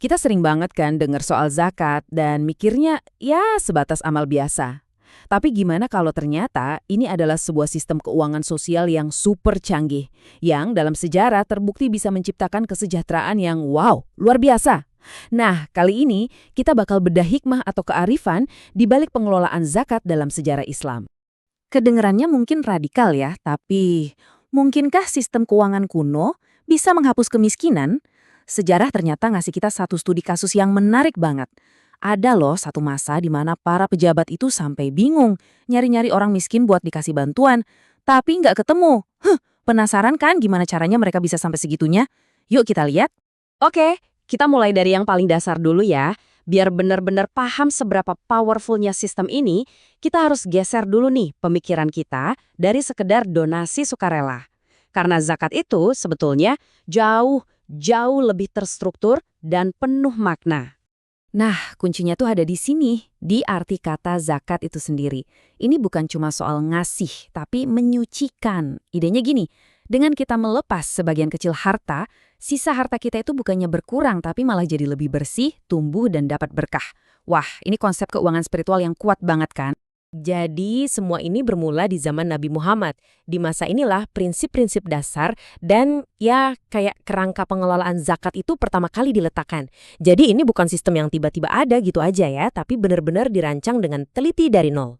Kita sering banget kan dengar soal zakat dan mikirnya ya sebatas amal biasa. Tapi gimana kalau ternyata ini adalah sebuah sistem keuangan sosial yang super canggih, yang dalam sejarah terbukti bisa menciptakan kesejahteraan yang wow, luar biasa. Nah, kali ini kita bakal bedah hikmah atau kearifan di balik pengelolaan zakat dalam sejarah Islam. Kedengerannya mungkin radikal ya, tapi mungkinkah sistem keuangan kuno bisa menghapus kemiskinan? Sejarah ternyata ngasih kita satu studi kasus yang menarik banget. Ada loh satu masa di mana para pejabat itu sampai bingung nyari-nyari orang miskin buat dikasih bantuan, tapi nggak ketemu. Penasaran kan gimana caranya mereka bisa sampai segitunya? Yuk kita lihat. Oke, kita mulai dari yang paling dasar dulu ya. Biar benar-benar paham seberapa powerfulnya sistem ini, kita harus geser dulu nih pemikiran kita dari sekedar donasi sukarela. Karena zakat itu sebetulnya jauh lebih terstruktur dan penuh makna. Nah, kuncinya tuh ada di sini, di arti kata zakat itu sendiri. Ini bukan cuma soal ngasih, tapi menyucikan. Idenya gini, dengan kita melepas sebagian kecil harta, sisa harta kita itu bukannya berkurang, tapi malah jadi lebih bersih, tumbuh, dan dapat berkah. Wah, ini konsep keuangan spiritual yang kuat banget kan? Jadi semua ini bermula di zaman Nabi Muhammad. Di masa inilah prinsip-prinsip dasar dan ya kayak kerangka pengelolaan zakat itu pertama kali diletakkan. Jadi ini bukan sistem yang tiba-tiba ada gitu aja ya, tapi benar-benar dirancang dengan teliti dari nol.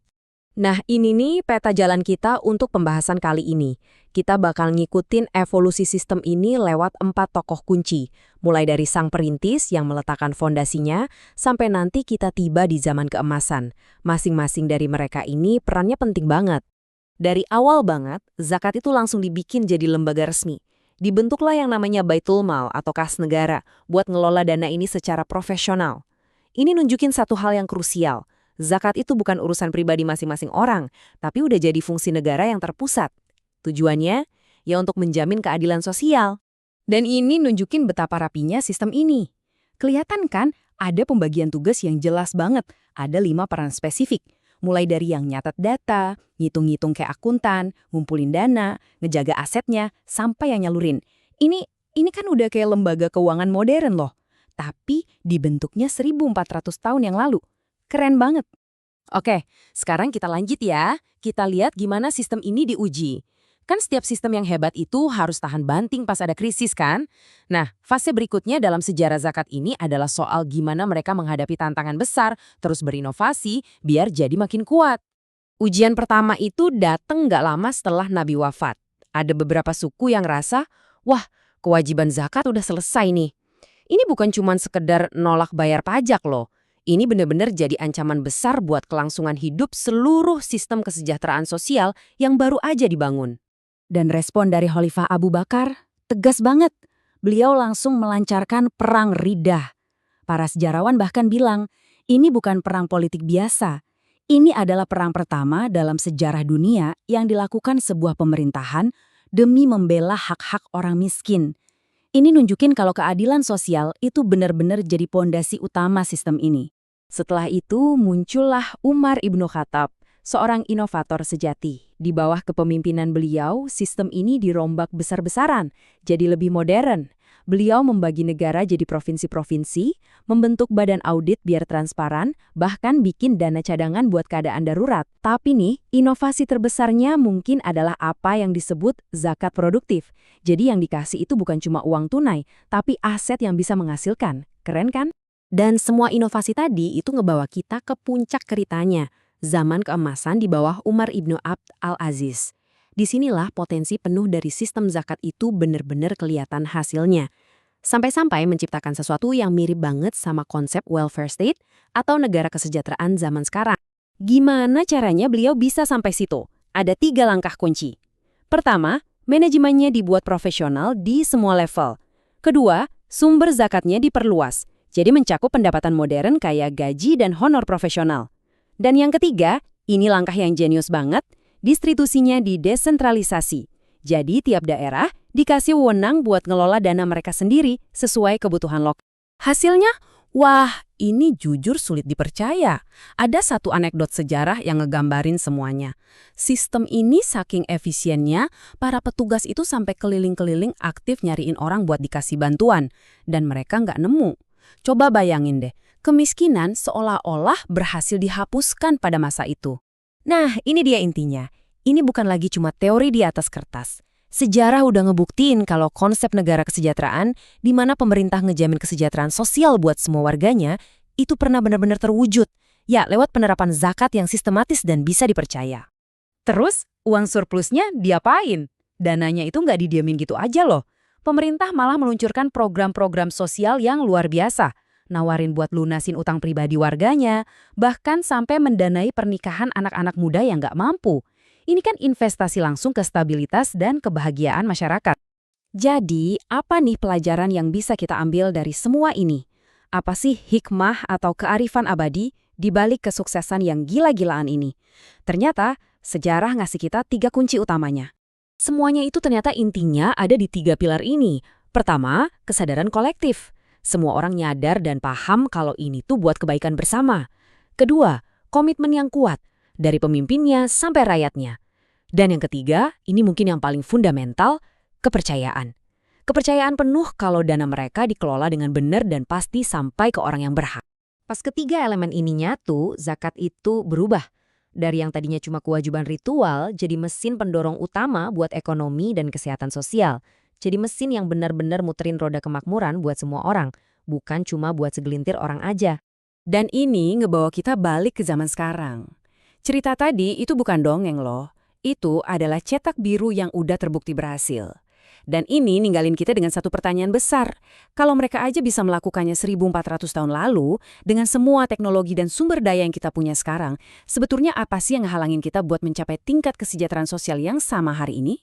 Nah, ini nih peta jalan kita untuk pembahasan kali ini. Kita bakal ngikutin evolusi sistem ini lewat 4 tokoh kunci. Mulai dari sang perintis yang meletakkan fondasinya, sampai nanti kita tiba di zaman keemasan. Masing-masing dari mereka ini perannya penting banget. Dari awal banget, zakat itu langsung dibikin jadi lembaga resmi. Dibentuklah yang namanya Baitul Mal atau kas negara buat ngelola dana ini secara profesional. Ini nunjukin satu hal yang krusial. Zakat itu bukan urusan pribadi masing-masing orang, tapi udah jadi fungsi negara yang terpusat. Tujuannya, ya untuk menjamin keadilan sosial. Dan ini nunjukin betapa rapinya sistem ini. Kelihatan kan, ada pembagian tugas yang jelas banget. Ada 5 peran spesifik. Mulai dari yang nyatet data, ngitung-ngitung kayak akuntan, ngumpulin dana, ngejaga asetnya, sampai yang nyalurin. Ini kan udah kayak lembaga keuangan modern loh. Tapi dibentuknya 1400 tahun yang lalu. Keren banget. Oke, sekarang kita lanjut ya. Kita lihat gimana sistem ini diuji. Kan setiap sistem yang hebat itu harus tahan banting pas ada krisis kan? Nah, fase berikutnya dalam sejarah zakat ini adalah soal gimana mereka menghadapi tantangan besar, terus berinovasi, biar jadi makin kuat. Ujian pertama itu datang nggak lama setelah Nabi wafat. Ada beberapa suku yang rasa, wah, kewajiban zakat udah selesai nih. Ini bukan cuma sekedar nolak bayar pajak loh. Ini benar-benar jadi ancaman besar buat kelangsungan hidup seluruh sistem kesejahteraan sosial yang baru aja dibangun. Dan respon dari Khalifah Abu Bakar tegas banget. Beliau langsung melancarkan perang Riddah. Para sejarawan bahkan bilang, ini bukan perang politik biasa. Ini adalah perang pertama dalam sejarah dunia yang dilakukan sebuah pemerintahan demi membela hak-hak orang miskin. Ini nunjukin kalau keadilan sosial itu benar-benar jadi pondasi utama sistem ini. Setelah itu muncullah Umar ibnu Khattab, seorang inovator sejati. Di bawah kepemimpinan beliau, sistem ini dirombak besar-besaran, jadi lebih modern. Beliau membagi negara jadi provinsi-provinsi, membentuk badan audit biar transparan, bahkan bikin dana cadangan buat keadaan darurat. Tapi nih, inovasi terbesarnya mungkin adalah apa yang disebut zakat produktif. Jadi yang dikasih itu bukan cuma uang tunai, tapi aset yang bisa menghasilkan. Keren kan? Dan semua inovasi tadi itu ngebawa kita ke puncak ceritanya, zaman keemasan di bawah Umar ibnu Abd al-Aziz. Disinilah potensi penuh dari sistem zakat itu benar-benar kelihatan hasilnya. Sampai-sampai menciptakan sesuatu yang mirip banget sama konsep welfare state atau negara kesejahteraan zaman sekarang. Gimana caranya beliau bisa sampai situ? Ada 3 langkah kunci. Pertama, manajemennya dibuat profesional di semua level. Kedua, sumber zakatnya diperluas, jadi mencakup pendapatan modern kayak gaji dan honor profesional. Dan yang ketiga, ini langkah yang jenius banget, distribusinya didesentralisasi. Jadi tiap daerah dikasih wewenang buat ngelola dana mereka sendiri sesuai kebutuhan lokal. Hasilnya, wah, ini jujur sulit dipercaya. Ada satu anekdot sejarah yang ngegambarin semuanya. Sistem ini saking efisiennya, para petugas itu sampai keliling-keliling aktif nyariin orang buat dikasih bantuan. Dan mereka nggak nemu. Coba bayangin deh, kemiskinan seolah-olah berhasil dihapuskan pada masa itu. Nah, ini dia intinya. Ini bukan lagi cuma teori di atas kertas. Sejarah udah ngebuktiin kalau konsep negara kesejahteraan, di mana pemerintah ngejamin kesejahteraan sosial buat semua warganya, itu pernah benar-benar terwujud. Ya, lewat penerapan zakat yang sistematis dan bisa dipercaya. Terus, uang surplusnya diapain? Dananya itu nggak didiamin gitu aja loh. Pemerintah malah meluncurkan program-program sosial yang luar biasa. Nawarin buat lunasin utang pribadi warganya, bahkan sampai mendanai pernikahan anak-anak muda yang nggak mampu. Ini kan investasi langsung ke stabilitas dan kebahagiaan masyarakat. Jadi, apa nih pelajaran yang bisa kita ambil dari semua ini? Apa sih hikmah atau kearifan abadi di balik kesuksesan yang gila-gilaan ini? Ternyata, sejarah ngasih kita 3 kunci utamanya. Semuanya itu ternyata intinya ada di 3 pilar ini. Pertama, kesadaran kolektif. Semua orang nyadar dan paham kalau ini tuh buat kebaikan bersama. Kedua, komitmen yang kuat, dari pemimpinnya sampai rakyatnya. Dan yang ketiga, ini mungkin yang paling fundamental, kepercayaan. Kepercayaan penuh kalau dana mereka dikelola dengan benar dan pasti sampai ke orang yang berhak. Pas ketiga elemen ini nyatu, zakat itu berubah. Dari yang tadinya cuma kewajiban ritual, jadi mesin pendorong utama buat ekonomi dan kesehatan sosial. Jadi mesin yang benar-benar muterin roda kemakmuran buat semua orang, bukan cuma buat segelintir orang aja. Dan ini ngebawa kita balik ke zaman sekarang. Cerita tadi itu bukan dongeng loh. Itu adalah cetak biru yang udah terbukti berhasil. Dan ini ninggalin kita dengan satu pertanyaan besar. Kalau mereka aja bisa melakukannya 1400 tahun lalu, dengan semua teknologi dan sumber daya yang kita punya sekarang, sebetulnya apa sih yang ngehalangin kita buat mencapai tingkat kesejahteraan sosial yang sama hari ini?